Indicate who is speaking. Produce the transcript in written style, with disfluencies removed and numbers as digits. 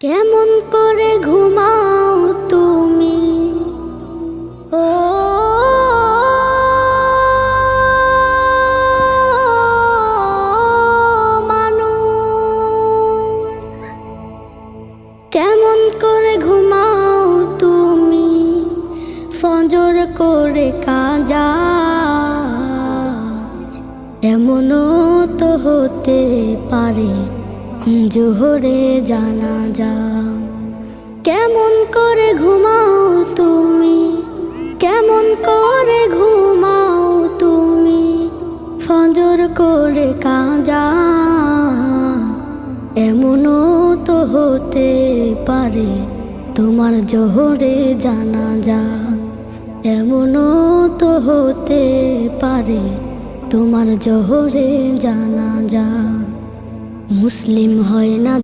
Speaker 1: কেমন করে ঘুমাও তুমি ও মানুষ, কেমন করে ঘুমাও তুমি ফজর করে কাজা। এমনও তো হতে পারে জোহরে জানাজা। কেমন করে ঘুমাও তুমি, কেমন করে ঘুমাও তুমি ফজর করে কাজা। এমনও তো হতে পারে তোমার জোহরে জানাজা। এমনও তো হতে পারে তোমার জোহরে জানাজা। মুসলিম হয় না